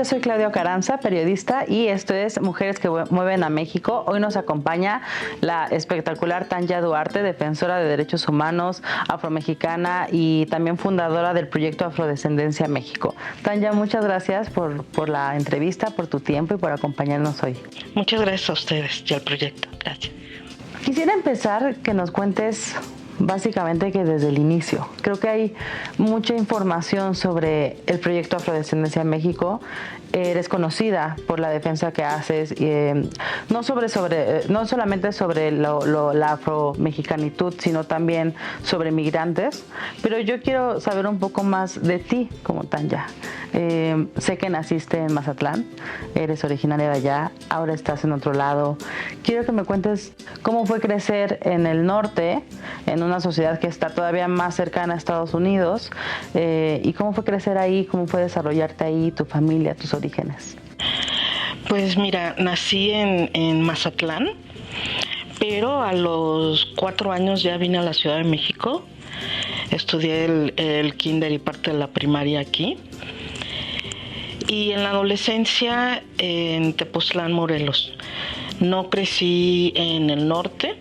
yo soy Claudia Caranza, periodista, y esto es Mujeres que Mueven a México. Hoy nos acompaña la espectacular Tanya Duarte, defensora de derechos humanos, afromexicana y también fundadora del proyecto Afrodescendencia México. Tanya, muchas gracias por la entrevista, por tu tiempo y por acompañarnos hoy. Muchas gracias a ustedes y al proyecto. Gracias. Quisiera empezar que nos cuentes básicamente que desde el inicio. Creo que hay mucha información sobre el proyecto Afrodescendencia México. Eres conocida por la defensa que haces, no solamente sobre la afromexicanitud, sino también sobre migrantes. Pero yo quiero saber un poco más de ti como Tanya. Sé que naciste en Mazatlán, eres originaria de allá, ahora estás en otro lado. Quiero que me cuentes cómo fue crecer en el norte, en una sociedad que está todavía más cercana a Estados Unidos, y cómo fue crecer ahí, cómo fue desarrollarte ahí, tu familia, tus orígenes. Pues mira, nací en Mazatlán, pero a los 4 años ya vine a la Ciudad de México. Estudié el kinder y parte de la primaria aquí. Y en la adolescencia en Tepoztlán, Morelos. No crecí en el norte.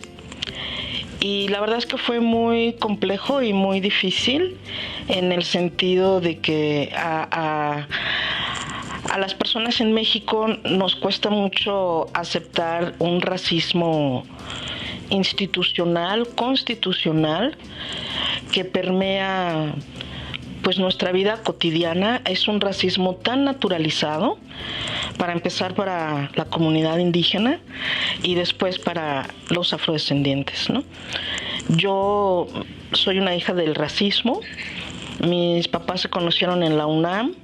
Y la verdad es que fue muy complejo y muy difícil en el sentido de que a las personas en México nos cuesta mucho aceptar un racismo institucional, constitucional, que permea pues nuestra vida cotidiana. Es un racismo tan naturalizado, para empezar para la comunidad indígena y después para los afrodescendientes, ¿no? Yo soy una hija del racismo. Mis papás se conocieron en la UNAM,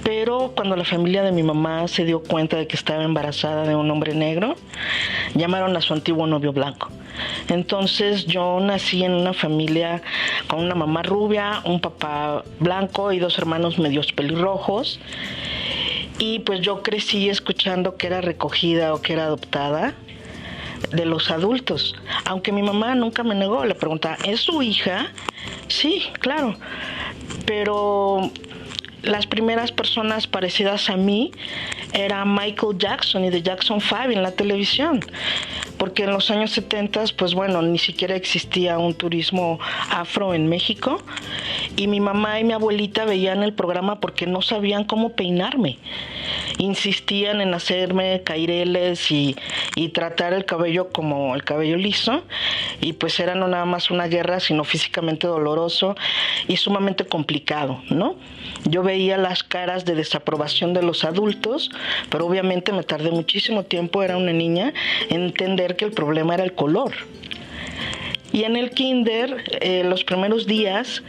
pero cuando la familia de mi mamá se dio cuenta de que estaba embarazada de un hombre negro, llamaron a su antiguo novio blanco. Entonces yo nací en una familia con una mamá rubia, un papá blanco y 2 hermanos medios pelirrojos. Y pues yo crecí escuchando que era recogida o que era adoptada de los adultos. Aunque mi mamá nunca me negó, le preguntaba, ¿es su hija? Sí, claro. Pero las primeras personas parecidas a mí era Michael Jackson y The Jackson 5 en la televisión, porque en los años 70, pues bueno, ni siquiera existía un turismo afro en México, y mi mamá y mi abuelita veían el programa porque no sabían cómo peinarme. Insistían en hacerme caireles y tratar el cabello como el cabello liso, y pues era no nada más una guerra, sino físicamente doloroso y sumamente complicado, ¿no? Yo veía las caras de desaprobación de los adultos, pero obviamente me tardé muchísimo tiempo, era una niña, en entender que el problema era el color. Y en el kinder, los primeros días,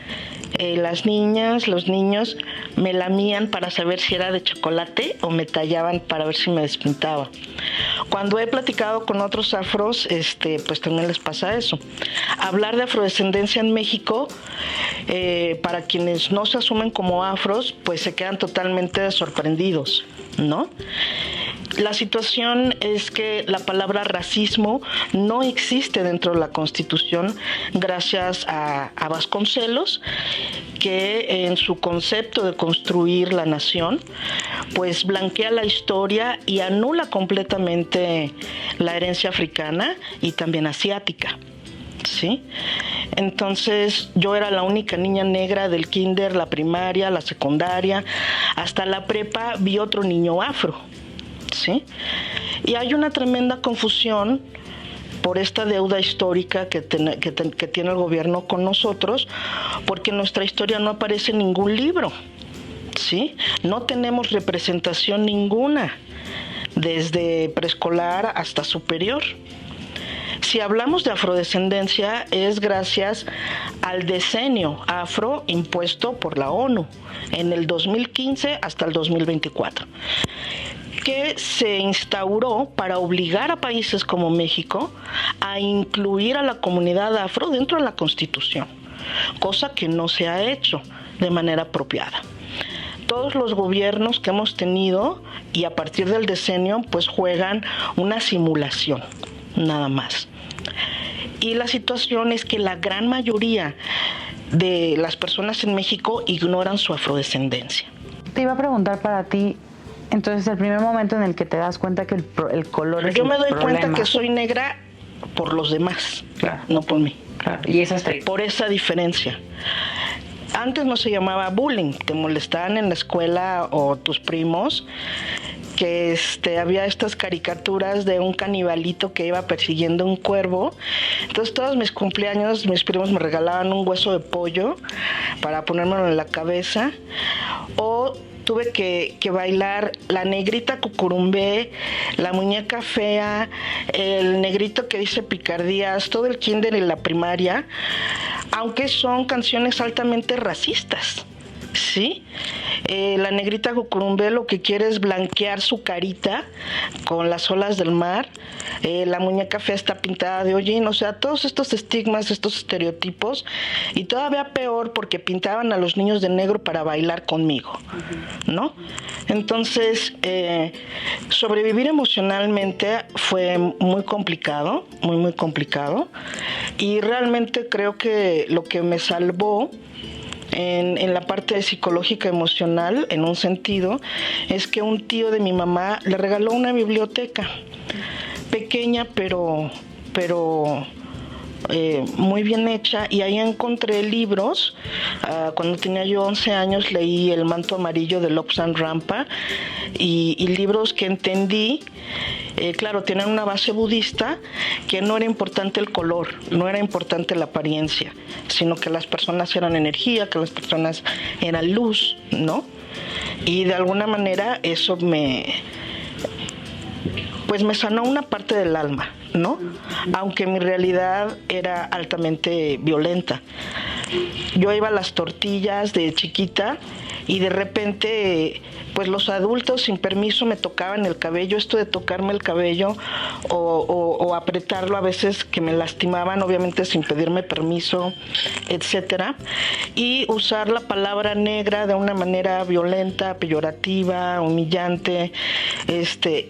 las niñas, los niños me lamían para saber si era de chocolate o me tallaban para ver si me despintaba. Cuando he platicado con otros afros, pues también les pasa eso. Hablar de afrodescendencia en México, para quienes no se asumen como afros, pues se quedan totalmente sorprendidos, ¿no? La situación es que la palabra racismo no existe dentro de la Constitución gracias a Vasconcelos, que en su concepto de construir la nación, pues blanquea la historia y anula completamente la herencia africana y también asiática, ¿sí? Entonces yo era la única niña negra del kinder, la primaria, la secundaria, hasta la prepa vi otro niño afro, ¿sí? Y hay una tremenda confusión por esta deuda histórica que tiene el gobierno con nosotros, porque nuestra historia no aparece en ningún libro, ¿sí? No tenemos representación ninguna, desde preescolar hasta superior. Si hablamos de afrodescendencia es gracias al decenio afro impuesto por la ONU en el 2015 hasta el 2024, que se instauró para obligar a países como México a incluir a la comunidad afro dentro de la Constitución, cosa que no se ha hecho de manera apropiada. Todos los gobiernos que hemos tenido y a partir del decenio pues juegan una simulación, nada más. Y la situación es que la gran mayoría de las personas en México ignoran su afrodescendencia. Te iba a preguntar para ti, Entonces, el primer momento en el que te das cuenta que el color es Yo me el doy problema. cuenta que soy negra por los demás, Claro. no por mí. Claro. Y eso está... Por esa diferencia. Antes no se llamaba bullying, te molestaban en la escuela o tus primos, que había estas caricaturas de un canibalito que iba persiguiendo un cuervo. Entonces todos mis cumpleaños mis primos me regalaban un hueso de pollo para ponérmelo en la cabeza, o tuve que bailar la negrita cucurumbé, la muñeca fea, el negrito que dice picardías, todo el kinder y la primaria, aunque son canciones altamente racistas, ¿sí? La negrita cucurumbé lo que quiere es blanquear su carita con las olas del mar. La muñeca fea está pintada de hollín, o sea, todos estos estigmas, estos estereotipos, y todavía peor porque pintaban a los niños de negro para bailar conmigo, ¿no? Entonces, sobrevivir emocionalmente fue muy complicado, muy complicado, y realmente creo que lo que me salvó en la parte psicológica emocional, en un sentido, es que un tío de mi mamá le regaló una biblioteca pequeña, pero muy bien hecha, y ahí encontré libros. Cuando tenía yo 11 años leí El manto amarillo de Lobsang Rampa, y libros que entendí. Claro, tienen una base budista, que no era importante el color, no era importante la apariencia, sino que las personas eran energía, que las personas eran luz, ¿no? Y de alguna manera eso me sanó una parte del alma, ¿no? Aunque mi realidad era altamente violenta. Yo iba a las tortillas de chiquita y de repente, pues los adultos sin permiso me tocaban el cabello. Esto de tocarme el cabello o apretarlo a veces, que me lastimaban, obviamente sin pedirme permiso, etcétera. Y usar la palabra negra de una manera violenta, peyorativa, humillante,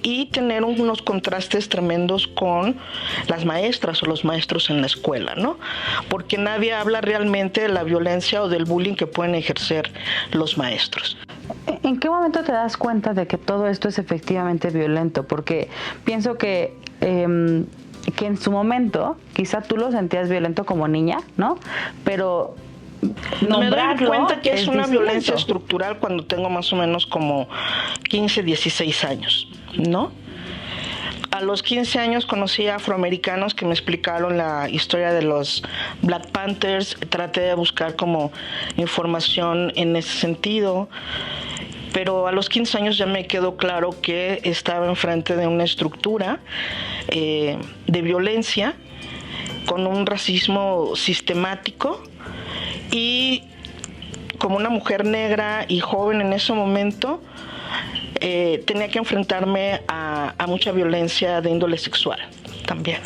y tener unos contrastes tremendos con las maestras o los maestros en la escuela, ¿no? Porque nadie habla realmente de la violencia o del bullying que pueden ejercer los maestros. ¿En qué momento te das cuenta de que todo esto es efectivamente violento? Porque pienso que en su momento quizá tú lo sentías violento como niña, ¿no? Pero me doy cuenta que es una distinto. violencia estructural cuando tengo más o menos como 15, 16 años, ¿no? A los 15 años conocí a afroamericanos que me explicaron la historia de los Black Panthers. Traté de buscar como información en ese sentido, pero a los 15 años ya me quedó claro que estaba enfrente de una estructura de violencia, con un racismo sistemático, y como una mujer negra y joven en ese momento, tenía que enfrentarme a mucha violencia de índole sexual también,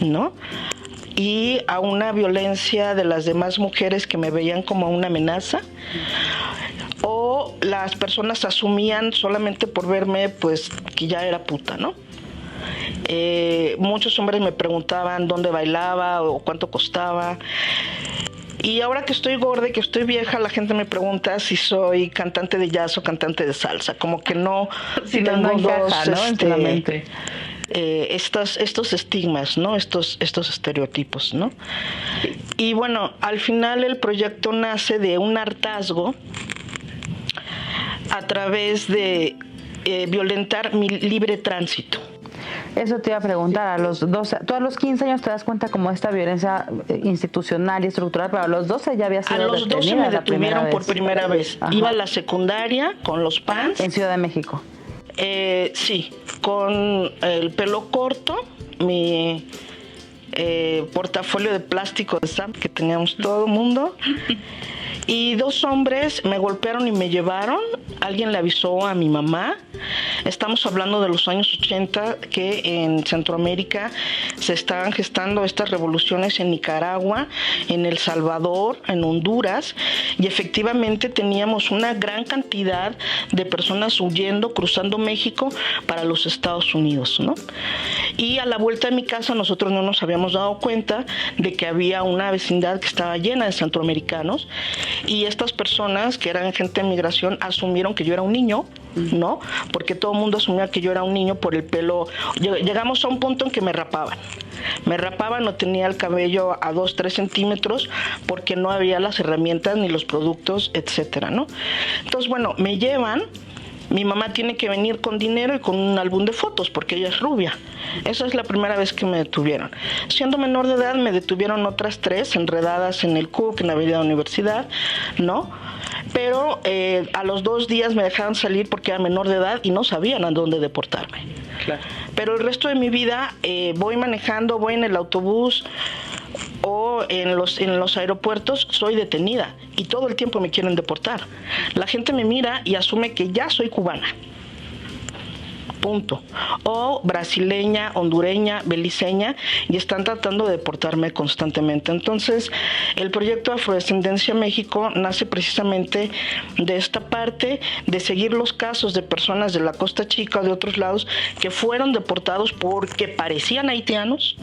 ¿no? Y a una violencia de las demás mujeres que me veían como una amenaza, o las personas asumían solamente por verme pues que ya era puta, ¿no? Muchos hombres me preguntaban dónde bailaba o cuánto costaba. Y ahora que estoy gorda y que estoy vieja, la gente me pregunta si soy cantante de jazz o cantante de salsa. Como que no si tengo no encaja, dos, ¿no? En la mente. Estos estigmas, ¿no? Estos estereotipos, ¿no? Y bueno, al final el proyecto nace de un hartazgo a través de violentar mi libre tránsito. Eso te iba a preguntar, a los 12, tú a los 15 años te das cuenta como esta violencia institucional y estructural, pero a los 12 ya había sido A los 12 me detuvieron por primera vez. Ajá. Iba a la secundaria con los pants. En Ciudad de México. Sí, con el pelo corto, mi portafolio de plástico de Sam que teníamos todo el mundo. Y dos hombres me golpearon y me llevaron. Alguien le avisó a mi mamá. Estamos hablando de los años 80, que en Centroamérica se estaban gestando estas revoluciones en Nicaragua, en El Salvador, en Honduras, y efectivamente teníamos una gran cantidad de personas huyendo, cruzando México para los Estados Unidos, ¿no? Y a la vuelta de mi casa nosotros no nos habíamos hemos dado cuenta de que había una vecindad que estaba llena de centroamericanos y estas personas que eran gente de migración asumieron que yo era un niño, ¿no? Porque todo el mundo asumía que yo era un niño por el pelo. Llegamos a un punto en que me rapaban. No tenía el cabello a 2-3 centímetros porque no había las herramientas ni los productos, etcétera, ¿no? Entonces, bueno, me llevan. Mi mamá tiene que venir con dinero y con un álbum de fotos porque ella es rubia. Esa es la primera vez que me detuvieron. Siendo menor de edad me detuvieron otras 3 enredadas en el CUC, en la Avenida Universidad, ¿no? Pero a los 2 días me dejaron salir porque era menor de edad y no sabían a dónde deportarme. Claro. Pero el resto de mi vida voy manejando, voy en el autobús o en los aeropuertos, soy detenida y todo el tiempo me quieren deportar. La gente me mira y asume que ya soy cubana. Punto. O brasileña, hondureña, beliceña, y están tratando de deportarme constantemente. Entonces, el proyecto Afrodescendencia México nace precisamente de esta parte, de seguir los casos de personas de la Costa Chica o de otros lados que fueron deportados porque parecían haitianos,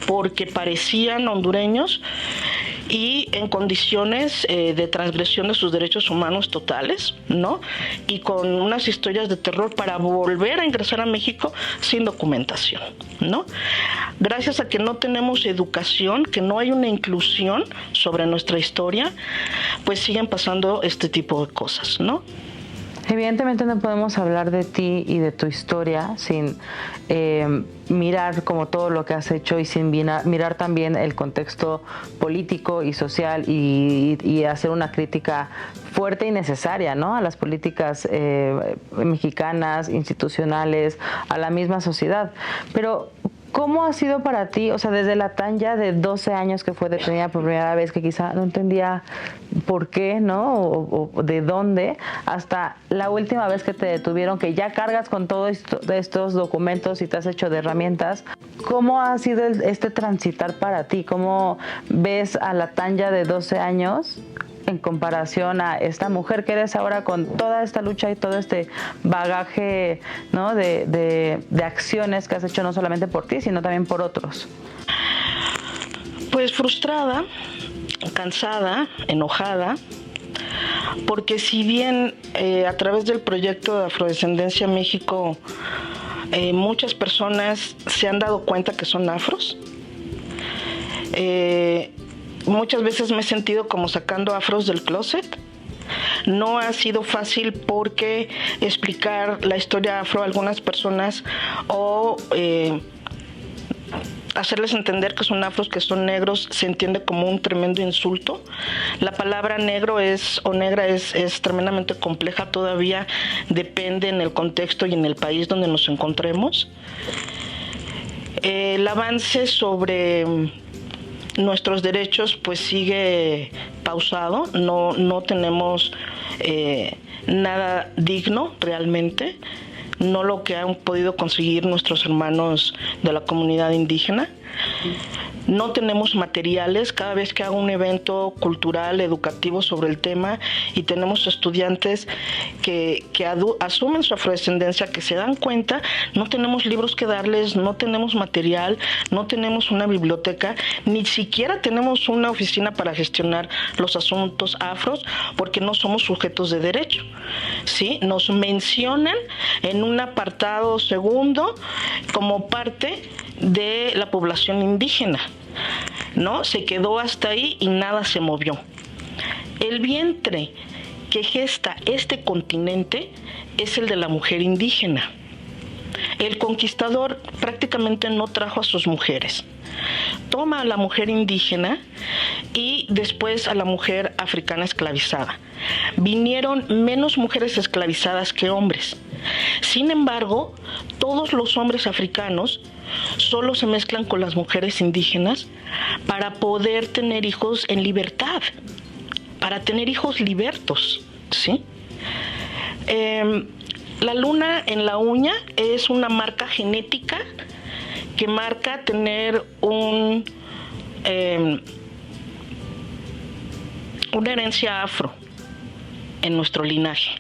porque parecían hondureños y en condiciones de transgresión de sus derechos humanos totales, ¿no? Y con unas historias de terror para volver a ingresar a México sin documentación, ¿no? Gracias a que no tenemos educación, que no hay una inclusión sobre nuestra historia, pues siguen pasando este tipo de cosas, ¿no? Evidentemente no podemos hablar de ti y de tu historia sin mirar como todo lo que has hecho y sin mirar también el contexto político y social y hacer una crítica fuerte y necesaria, ¿no? A las políticas mexicanas, institucionales, a la misma sociedad. Pero ¿cómo ha sido para ti, o sea, desde la Tanya de 12 años que fue detenida por primera vez, que quizá no entendía por qué, ¿no? O de dónde, hasta la última vez que te detuvieron, que ya cargas con todos estos documentos y te has hecho de herramientas? ¿Cómo ha sido este transitar para ti? ¿Cómo ves a la Tanya de 12 años en comparación a esta mujer que eres ahora con toda esta lucha y todo este bagaje, ¿no? de acciones que has hecho no solamente por ti, sino también por otros? Pues frustrada, cansada, enojada, porque si bien a través del proyecto de Afrodescendencia México muchas personas se han dado cuenta que son afros, muchas veces me he sentido como sacando afros del closet. No ha sido fácil porque explicar la historia afro a algunas personas o hacerles entender que son afros, que son negros, se entiende como un tremendo insulto. La palabra negro o negra es tremendamente compleja todavía, depende en el contexto y en el país donde nos encontremos. El avance sobre nuestros derechos pues sigue pausado, no tenemos nada digno realmente, no lo que han podido conseguir nuestros hermanos de la comunidad indígena. No tenemos materiales. Cada vez que hago un evento cultural, educativo sobre el tema y tenemos estudiantes que asumen su afrodescendencia, que se dan cuenta, no tenemos libros que darles, no tenemos material, no tenemos una biblioteca, ni siquiera tenemos una oficina para gestionar los asuntos afros porque no somos sujetos de derecho, ¿sí? Nos mencionan en un apartado segundo como parte de la población indígena, ¿no? Se quedó hasta ahí y nada se movió. El vientre que gesta este continente es el de la mujer indígena. El conquistador prácticamente no trajo a sus mujeres. Toma a la mujer indígena y después a la mujer africana esclavizada. Vinieron menos mujeres esclavizadas que hombres. Sin embargo, todos los hombres africanos solo se mezclan con las mujeres indígenas para poder tener hijos en libertad, para tener hijos libertos, ¿sí? La luna en la uña es una marca genética que marca tener una herencia afro en nuestro linaje.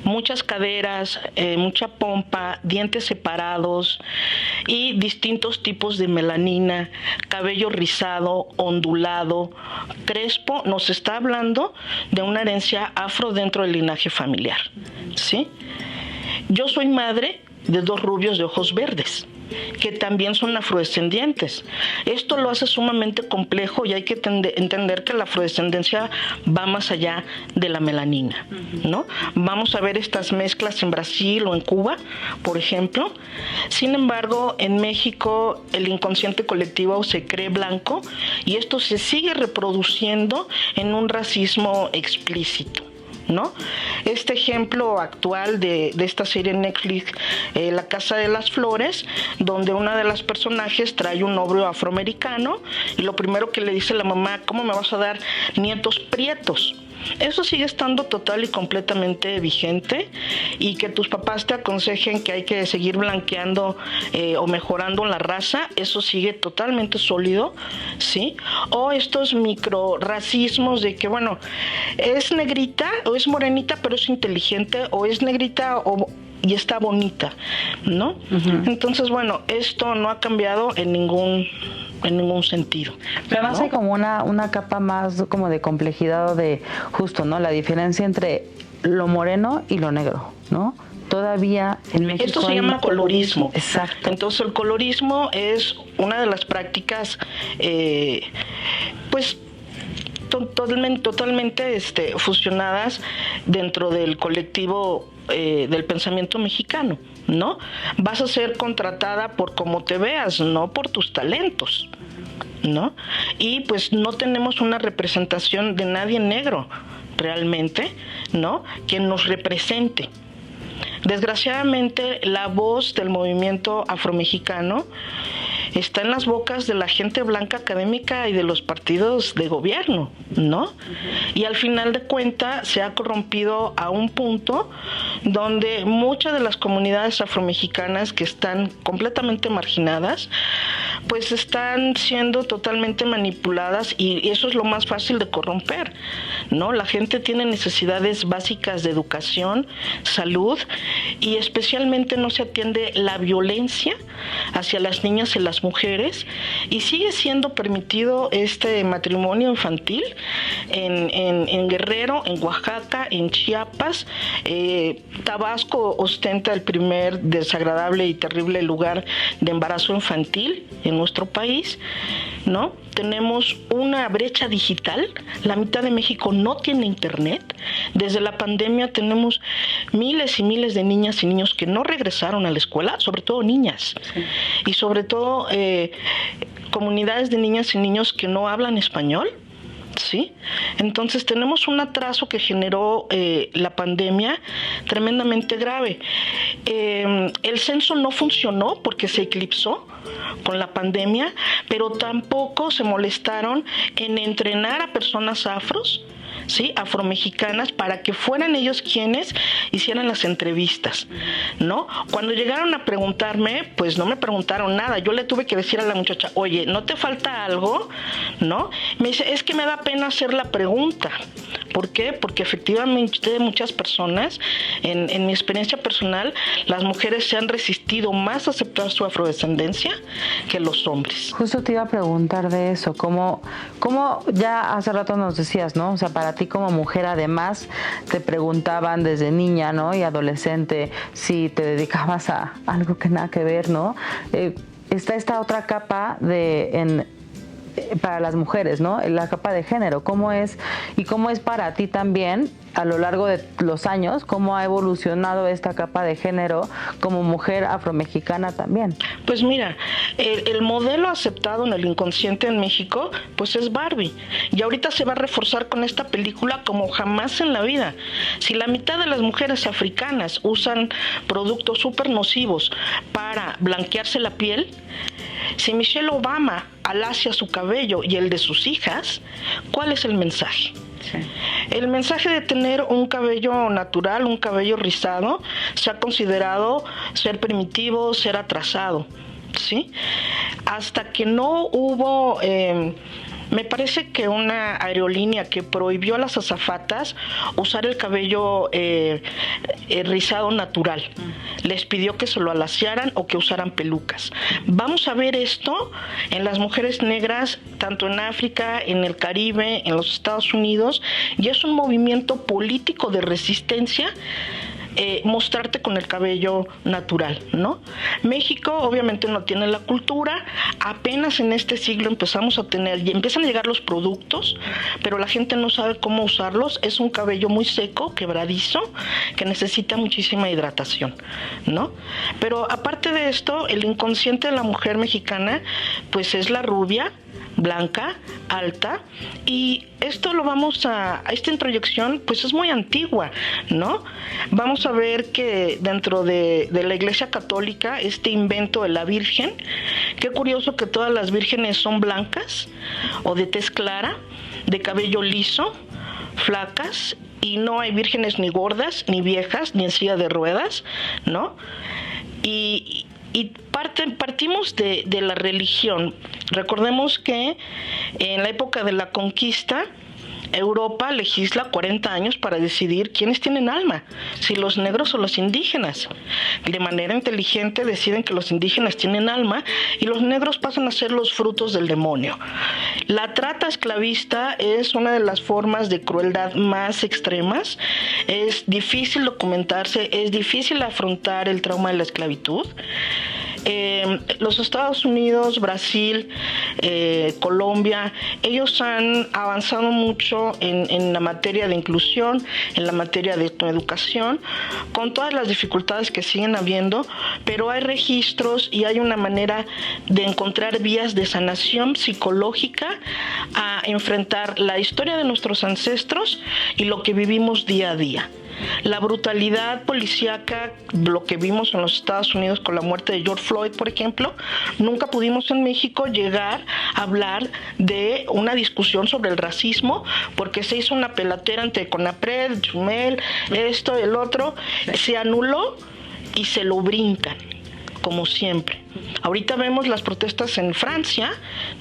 muchas caderas, mucha pompa, dientes separados y distintos tipos de melanina, cabello rizado, ondulado, crespo. Nos está hablando de una herencia afro dentro del linaje familiar, ¿sí? Yo soy madre de 2 rubios de ojos verdes, que también son afrodescendientes. Esto lo hace sumamente complejo y hay que entender que la afrodescendencia va más allá de la melanina, ¿no? Vamos a ver estas mezclas en Brasil o en Cuba, por ejemplo. Sin embargo, en México el inconsciente colectivo se cree blanco y esto se sigue reproduciendo en un racismo explícito, ¿no? Este ejemplo actual de esta serie en Netflix, La Casa de las Flores, donde una de las personajes trae un novio afroamericano y lo primero que le dice la mamá: ¿cómo me vas a dar nietos prietos? Eso sigue estando total y completamente vigente, y que tus papás te aconsejen que hay que seguir blanqueando o mejorando la raza, eso sigue totalmente sólido, ¿sí? O estos micro racismos de que, bueno, es negrita o es morenita pero es inteligente, o es negrita y está bonita, ¿no? Uh-huh. Entonces, bueno, esto no ha cambiado en ningún sentido. Pero además, ¿no? Hay como una capa más como de complejidad, o de justo, ¿no? La diferencia entre lo moreno y lo negro, ¿no? Todavía en México esto se llama colorismo. Exacto. Entonces el colorismo es una de las prácticas pues totalmente fusionadas dentro del colectivo del pensamiento mexicano, ¿no? Vas a ser contratada por cómo te veas, no por tus talentos, ¿no? Y pues no tenemos una representación de nadie negro realmente, ¿no? Que nos represente. Desgraciadamente, la voz del movimiento afromexicano está en las bocas de la gente blanca académica y de los partidos de gobierno, ¿no? Uh-huh. Y al final de cuentas se ha corrompido a un punto donde muchas de las comunidades afromexicanas que están completamente marginadas, pues están siendo totalmente manipuladas, y eso es lo más fácil de corromper, ¿no? La gente tiene necesidades básicas de educación, salud, y especialmente no se atiende la violencia hacia las niñas y las mujeres, y sigue siendo permitido este matrimonio infantil en Guerrero, en Oaxaca, en Chiapas. Tabasco ostenta el primer desagradable y terrible lugar de embarazo infantil en nuestro país, ¿no? Tenemos una brecha digital, la mitad de México no tiene internet. Desde la pandemia tenemos miles y miles de niñas y niños que no regresaron a la escuela, sobre todo niñas, sí. Y sobre todo comunidades de niñas y niños que no hablan español, ¿sí? Entonces tenemos un atraso que generó la pandemia tremendamente grave. El censo no funcionó porque se eclipsó con la pandemia, pero tampoco se molestaron en entrenar a personas afros, ¿sí? Afromexicanas, para que fueran ellos quienes hicieran las entrevistas, ¿no? Cuando llegaron a preguntarme, pues no me preguntaron nada. Yo le tuve que decir a la muchacha: oye, ¿no te falta algo? ¿No? Me dice: es que me da pena hacer la pregunta. ¿Por qué? Porque efectivamente muchas personas, en mi experiencia personal, las mujeres se han resistido más a aceptar su afrodescendencia que los hombres. Justo te iba a preguntar de eso, ¿cómo ya hace rato nos decías, ¿no? O sea, para ti como mujer, además, te preguntaban desde niña, ¿no? Y adolescente, si te dedicabas a algo que nada que ver, ¿no? Está esta otra capa para las mujeres, ¿no? La capa de género, ¿cómo es? Y cómo es para ti también, a lo largo de los años, cómo ha evolucionado esta capa de género como mujer afromexicana también. Pues mira, el modelo aceptado en el inconsciente en México, pues es Barbie. Y ahorita se va a reforzar con esta película como jamás en la vida. Si la mitad de las mujeres africanas usan productos súper nocivos para blanquearse la piel, si Michelle Obama alacia su cabello y el de sus hijas, ¿cuál es el mensaje? Sí. El mensaje de tener un cabello natural, un cabello rizado, se ha considerado ser primitivo, ser atrasado, ¿sí? Hasta que no hubo Me parece que una aerolínea que prohibió a las azafatas usar el cabello rizado natural. Les pidió que se lo alaciaran o que usaran pelucas. Vamos a ver esto en las mujeres negras, tanto en África, en el Caribe, en los Estados Unidos, y es un movimiento político de resistencia. Mostrarte con el cabello natural, ¿no? México obviamente no tiene la cultura, apenas en este siglo empezamos a tener, y empiezan a llegar los productos, pero la gente no sabe cómo usarlos. Es un cabello muy seco, quebradizo, que necesita muchísima hidratación, ¿no? Pero aparte de esto, el inconsciente de la mujer mexicana, pues es la rubia, blanca, alta, y esto lo vamos a esta introyección pues es muy antigua, ¿no? Vamos a ver que dentro de la Iglesia Católica, este invento de la Virgen, qué curioso que todas las vírgenes son blancas o de tez clara, de cabello liso, flacas, y no hay vírgenes ni gordas, ni viejas, ni en silla de ruedas, ¿no? Y partimos de la religión. Recordemos que en la época de la conquista, Europa legisla 40 años para decidir quiénes tienen alma, si los negros o los indígenas. De manera inteligente deciden que los indígenas tienen alma y los negros pasan a ser los frutos del demonio. La trata esclavista es una de las formas de crueldad más extremas. Es difícil documentarse, es difícil afrontar el trauma de la esclavitud. Los Estados Unidos, Brasil, Colombia, ellos han avanzado mucho en la materia de inclusión, en la materia de educación, con todas las dificultades que siguen habiendo, pero hay registros y hay una manera de encontrar vías de sanación psicológica a enfrentar la historia de nuestros ancestros y lo que vivimos día a día. La brutalidad policíaca, lo que vimos en los Estados Unidos con la muerte de George Floyd, por ejemplo, nunca pudimos en México llegar a hablar de una discusión sobre el racismo, porque se hizo una pelatera entre CONAPRED, Chumel, esto, el otro, se anuló y se lo brincan, como siempre. Ahorita vemos las protestas en Francia,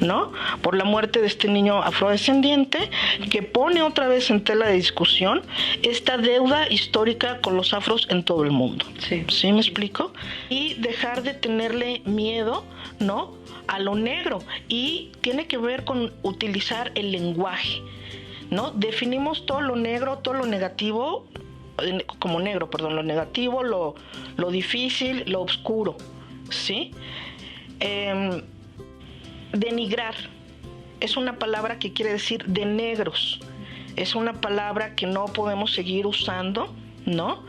¿no? Por la muerte de este niño afrodescendiente, que pone otra vez en tela de discusión esta deuda histórica con los afros en todo el mundo. ¿Sí me explico? Y dejar de tenerle miedo, ¿no?, a lo negro. Y tiene que ver con utilizar el lenguaje, ¿no? Definimos todo lo negro, todo lo negativo, como negro, perdón, lo negativo, lo difícil, lo oscuro, ¿sí? Denigrar es una palabra que quiere decir de negros, es una palabra que no podemos seguir usando, ¿no?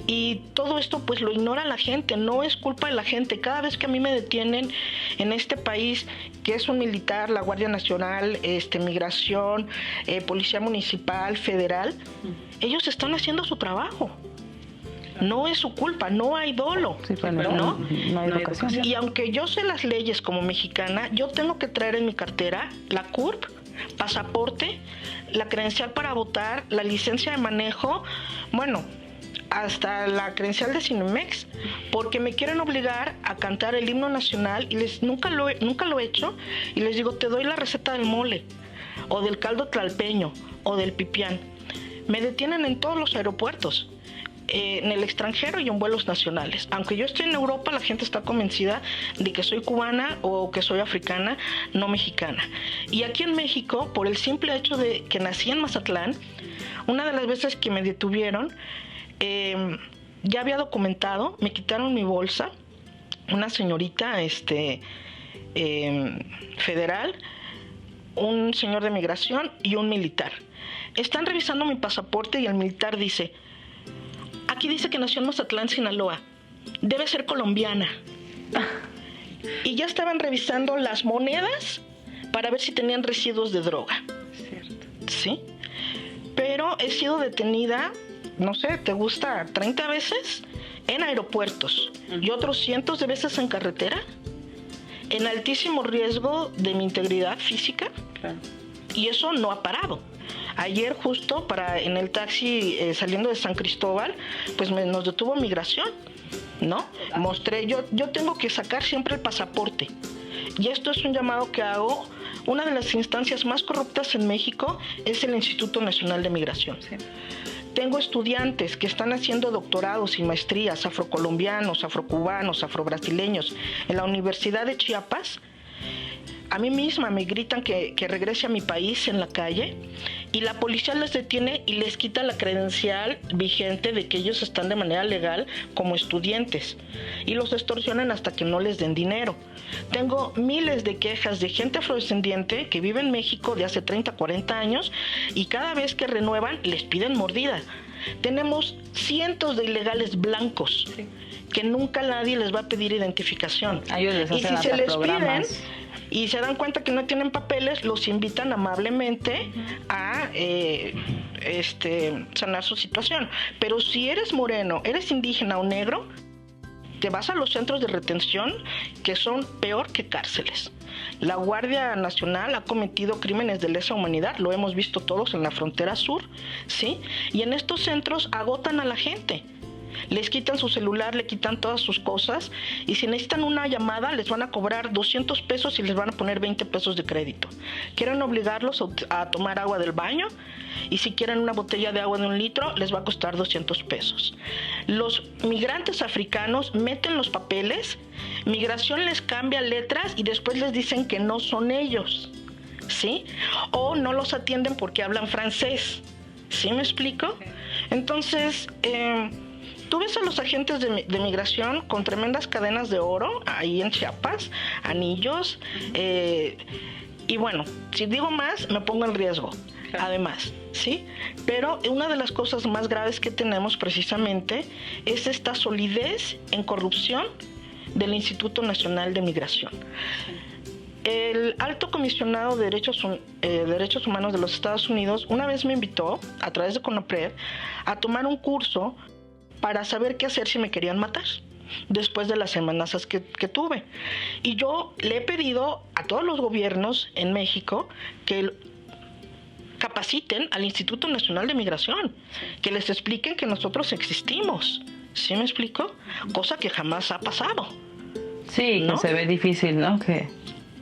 Y todo esto pues lo ignora la gente, no es culpa de la gente. Cada vez que a mí me detienen en este país, que es un militar, la Guardia Nacional, Migración, Policía Municipal, Federal, ellos están haciendo su trabajo. No es su culpa, no hay dolo, sí, bueno, ¿no? No hay educación. Y aunque yo sé las leyes como mexicana, yo tengo que traer en mi cartera la CURP, pasaporte, la credencial para votar, la licencia de manejo, bueno, hasta la credencial de Cinemex, porque me quieren obligar a cantar el himno nacional y nunca lo he hecho, y les digo, te doy la receta del mole, o del caldo tlalpeño, o del pipián. Me detienen en todos los aeropuertos, en el extranjero y en vuelos nacionales. Aunque yo estoy en Europa, la gente está convencida de que soy cubana o que soy africana, no mexicana. Y aquí en México, por el simple hecho de que nací en Mazatlán, una de las veces que me detuvieron, ya había documentado, me quitaron mi bolsa, una señorita federal, un señor de migración y un militar. Están revisando mi pasaporte y el militar dice, aquí dice que nació en Mazatlán, Sinaloa, debe ser colombiana. Y ya estaban revisando las monedas para ver si tenían residuos de droga. Cierto. ¿Sí? Pero he sido detenida, no sé, ¿te gusta? 30 veces en aeropuertos y otros cientos de veces en carretera, en altísimo riesgo de mi integridad física. Claro. Y eso no ha parado. Ayer justo en el taxi saliendo de San Cristóbal, pues nos detuvo migración, ¿no? Mostré, yo tengo que sacar siempre el pasaporte. Y esto es un llamado que hago una de las instancias más corruptas en México es el Instituto Nacional de Migración. Sí. Tengo estudiantes que están haciendo doctorados y maestrías, afrocolombianos, afrocubanos, afrobrasileños, en la Universidad de Chiapas. A mí misma me gritan que regrese a mi país en la calle y la policía les detiene y les quita la credencial vigente de que ellos están de manera legal como estudiantes y los extorsionan hasta que no les den dinero. Tengo miles de quejas de gente afrodescendiente que vive en México de hace 30, 40 años y cada vez que renuevan les piden mordida. Tenemos cientos de ilegales blancos que nunca nadie les va a pedir identificación. Y si se les piden y se dan cuenta que no tienen papeles, los invitan amablemente a sanar su situación. Pero si eres moreno, eres indígena o negro, te vas a los centros de retención que son peor que cárceles. La Guardia Nacional ha cometido crímenes de lesa humanidad, lo hemos visto todos en la frontera sur, ¿sí? Y en estos centros agotan a la gente. Les quitan su celular, le quitan todas sus cosas y si necesitan una llamada les van a cobrar 200 pesos y les van a poner 20 pesos de crédito. Quieren obligarlos a tomar agua del baño y si quieren una botella de agua de 1 litro les va a costar 200 pesos. Los migrantes africanos meten los papeles, migración les cambia letras y después les dicen que no son ellos, ¿sí? O no los atienden porque hablan francés, ¿sí me explico? Entonces, tú ves a los agentes de migración con tremendas cadenas de oro ahí en Chiapas, anillos, y bueno, si digo más me pongo en riesgo, además, ¿sí? Pero una de las cosas más graves que tenemos precisamente es esta solidez en corrupción del Instituto Nacional de Migración. El alto comisionado de Derechos Humanos de los Estados Unidos una vez me invitó, a través de CONAPRED, a tomar un curso para saber qué hacer si me querían matar después de las amenazas que tuve. Y yo le he pedido a todos los gobiernos en México que capaciten al Instituto Nacional de Migración, que les expliquen que nosotros existimos. ¿Sí me explico? Cosa que jamás ha pasado. Sí, ¿no? Que se ve difícil, ¿no?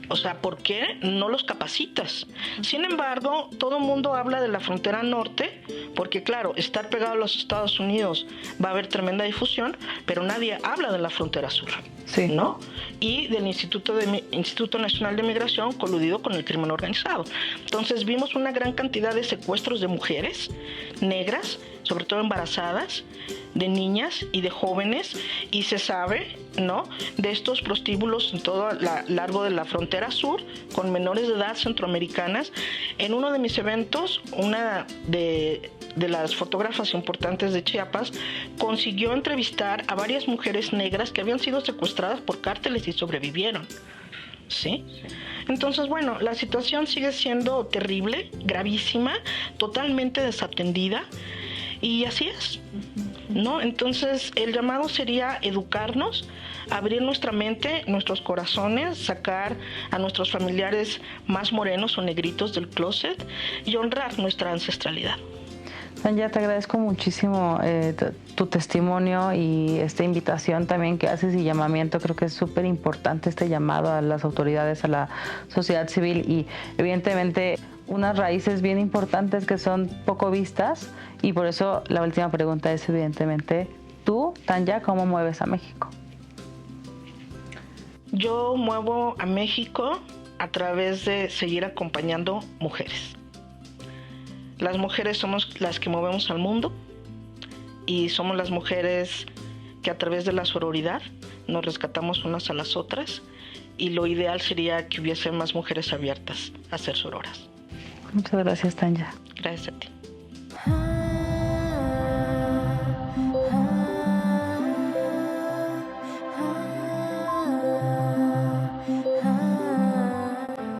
O sea, ¿por qué no los capacitas? Sin embargo, todo el mundo habla de la frontera norte, porque claro, estar pegado a los Estados Unidos va a haber tremenda difusión, pero nadie habla de la frontera sur, sí, ¿no? Y del Instituto Nacional de Migración coludido con el crimen organizado. Entonces vimos una gran cantidad de secuestros de mujeres negras, sobre todo embarazadas, de niñas y de jóvenes, y se sabe, ¿no?, de estos prostíbulos en todo largo de la frontera sur con menores de edad centroamericanas. En uno de mis eventos, una de las fotógrafas importantes de Chiapas consiguió entrevistar a varias mujeres negras que habían sido secuestradas por cárteles y sobrevivieron. ¿Sí? Entonces, bueno, la situación sigue siendo terrible, gravísima, totalmente desatendida, y así es, ¿no? Entonces, el llamado sería educarnos, abrir nuestra mente, nuestros corazones, sacar a nuestros familiares más morenos o negritos del closet y honrar nuestra ancestralidad. Tanya, te agradezco muchísimo tu testimonio y esta invitación también que haces y llamamiento. Creo que es súper importante este llamado a las autoridades, a la sociedad civil y evidentemente unas raíces bien importantes que son poco vistas y por eso la última pregunta es evidentemente, tú, Tanya, ¿cómo mueves a México? Yo muevo a México a través de seguir acompañando mujeres. Las mujeres somos las que movemos al mundo y somos las mujeres que a través de la sororidad nos rescatamos unas a las otras y lo ideal sería que hubiese más mujeres abiertas a ser sororas. Muchas gracias, Tanya. Gracias a ti.